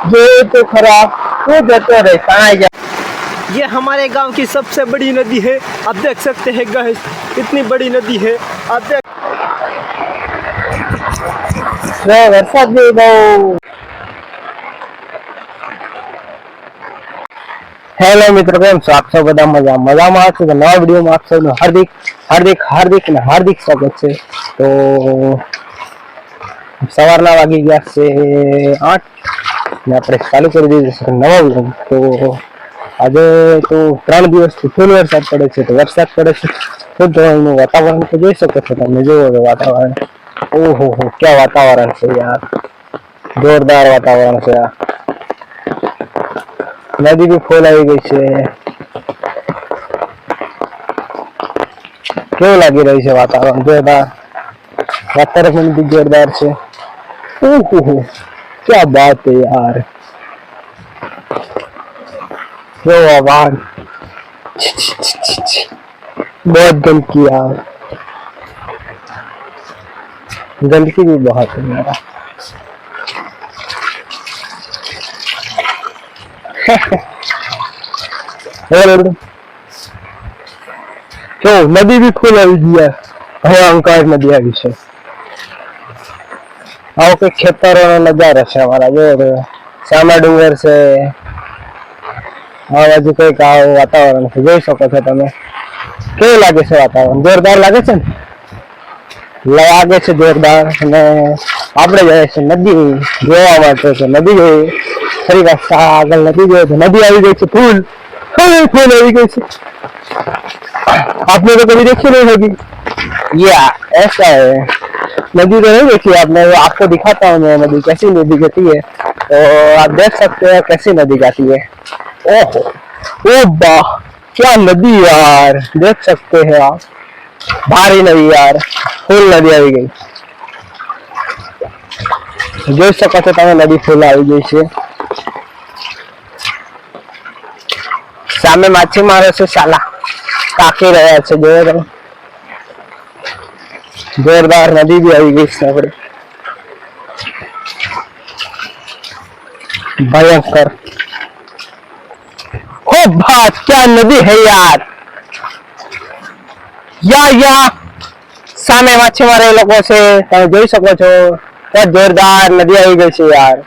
ये तो खराब तू जतो रे कहाँ गया। ये हमारे गांव की सबसे बड़ी नदी है। आप देख सकते हैं गाइस, इतनी बड़ी नदी है। आप देख वरसाद भी बहु। हेलो मित्रों, केम છો આપ સૌ બધા મજામાં છો? તો નવા વિડીયોમાં આપ સૌનું હાર્દિક હાર્દિક હાર્દિક અને હાર્દિક સ્વાગત છે। તો સવારના વાગી ગયા છે 8 ને આપણે ચાલુ કરી દીધું છે નવા વિડીયો। તો આજે તો 3 દિવસથી ફૂલ વરસાદ પડે છે। તો વરસાદ પડે છે તો ધોળનું વાતાવરણ તો જોઈ શકો છો તમે। જોવો વાતાવરણ, ઓહો હો क्या वातावरण છે यार, जोरदार वातावरण છે। नदी भी फूल आई गई है। क्यों लगी रही है वातावरण जोरदार, वातावरण भी जोरदार है। ओहो क्या बात है यार, जो आवाज, बहुत गंदगी यार, गंदगी भी बहुत है मेरा। जो नदी भी फूल आई गई है। भयंकर नदी आई है। आओ के खेतरों नजारा है हमारा। जो सामा डूंगर से आ बाजू कई वातावरण से જોઈ શકો છો તમે। કેવું લાગે છે વાતાવરણ? જોરદાર લાગે છે ને? લાગે છે જોરદાર। અને આપણે જાય છે નદી જોવા માટે। છે નદી જોઈ ફરી પાછા આગળ નદી જોઈ તો નદી આવી गई है फूल फूल આવી गई है। आपने तो कभी देखी नहीं होगी। या ऐसा है, नदी तो नहीं देखी आपने, आपको दिखाता हूँ मैं नदी कैसी नदी जाती है। तो आप देख सकते हैं कैसी नदी जाती है। ओहो ओ वाह क्या नदी यार, देख सकते हैं आप, भारी नदी यार, फूल नदी आई गई। જોઈ શકો છો તમે નદી ફૂલ આવી ગઈ છે। સામે માછીમારો છે શાલા કાકી રહ્યા છે। જોયો તમે, जोरदार नदी भी आई गई है। भयंकर ओ बात क्या नदी है यार। या सामे माछीमारे लोगों से તમે જોઈ શકો છો क्या जोरदार नदी आई गई है यार।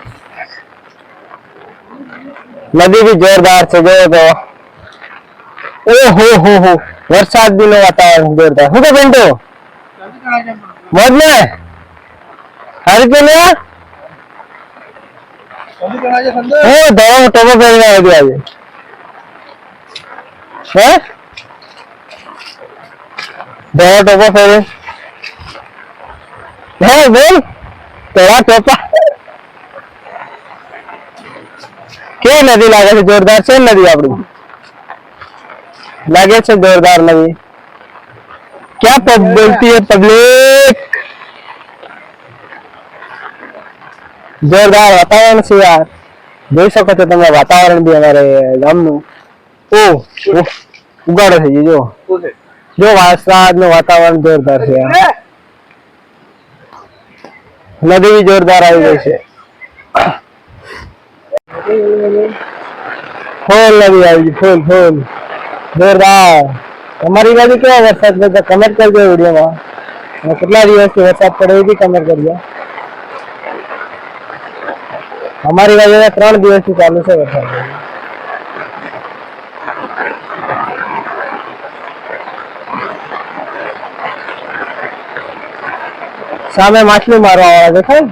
नदी भी जोरदार से जो तो ओहो हो वरसाद भी नो वातावरण जोरदार। હું તો બેન્ટો મોજ ને હારી કે લે ઓ દવા ટોપો પહેરીને આવી આજે હે દવા ટોપો પહેરી હે બોલ તેરા ટોપા કે નદી લાગે છે જોરદાર છે નદી આપણી लागे से जोरदार नदी। क्या पब बोलती है पब्लिक, जोरदार वातावरण से यार। જોઈ શકો છો તમે વાતાવરણ भी हमारे ગામનું। ओ ઉગાડે છે જો જો વરસાદનું વાતાવરણ જોરદાર છે यार। નદી भी जोरदार આવી ગઈ છે। ફૂલ નદી આવી ફૂલ ફૂલ जोरदार। हमारी बाजू क्या वरसाद में कमेंट कर दो वीडियो में कितना दिवस से वरसाद पड़े भी कमेंट कर दिया। हमारी बाजू में 3 दिवस से चालू से वरसाद। सामे मछली मारवा वाला देखा है?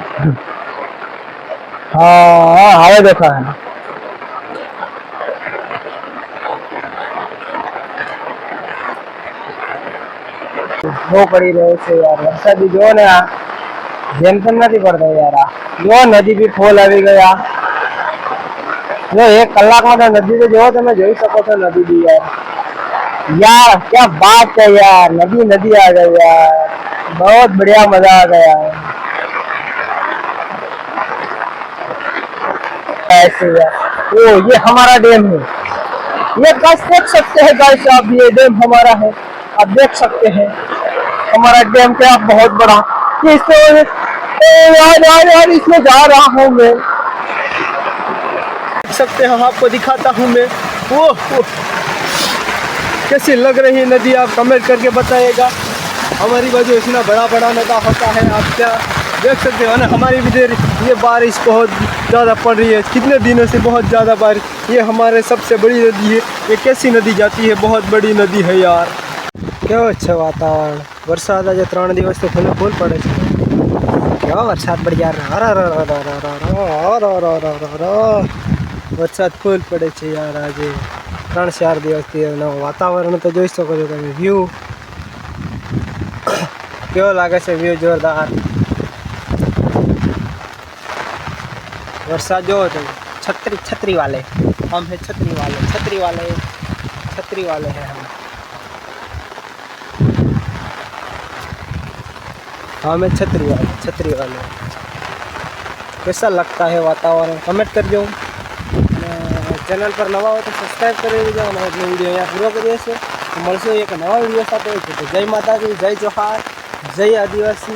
हाँ हवे देखा है। બહુ પડી રહ્યો છે યાર વરસાદ। જો ને આ જેમ તેમ નથી પડતો યાર। આ જો નદી બી ફૂલ આવી ગયા। જો 1 કલાકમાં તો નદી તો જો તમે જોઈ શકો છો નદી બી यार। यार क्या बात है यार, नदी नदी आ गई यार, बहुत बढ़िया मजा आ गया। ऐसे यार ओ ये हमारा डैम है। ये गाइस देख सकते हैं गाइस आप, ये डैम हमारा है। आप देख सकते हैं हमारा डैम क्या बहुत बड़ा। ये इससे यार इसमें जा रहा हूँ मैं। देख सकते हैं, आपको दिखाता हूँ मैं। वो कैसी लग रही है नदी, आप कमेंट करके बताइएगा। हमारी बाजू इतना बड़ा बड़ा नदा होता है, आप क्या देख सकते हो ना। हमारी इधर ये बारिश बहुत ज़्यादा पड़ रही है, कितने दिनों से बहुत ज़्यादा बारिश। ये हमारे सबसे बड़ी नदी है। ये कैसी नदी जाती है, बहुत बड़ी नदी है यार। કેવો છે વાતાવરણ, વરસાદ આજે 3 દિવસથી ફૂલ પડે છે। કેવો વરસાદ પડી યાર, વરસાદ ફૂલ પડે છે યાર આજે 3-4 દિવસથી। વાતાવરણ તો જોઈ શકો છો તમે, વ્યૂ કેવો લાગે છે, વ્યૂ જોરદાર। वरसाद जो तो छतरी वाले हम है, छतरी वाले हैं हम। हम है छतरी वाले। कैसा लगता है वातावरण, कमेंट कर दो। चैनल पर नवा हो तो सब्सक्राइब कर दीजिए। अपने वीडियो यहाँ पूरा करिए तो મળશું એક નવા વિડીયો સાથે। જય માતાજી, જય જોહાર, જય આદિવાસી।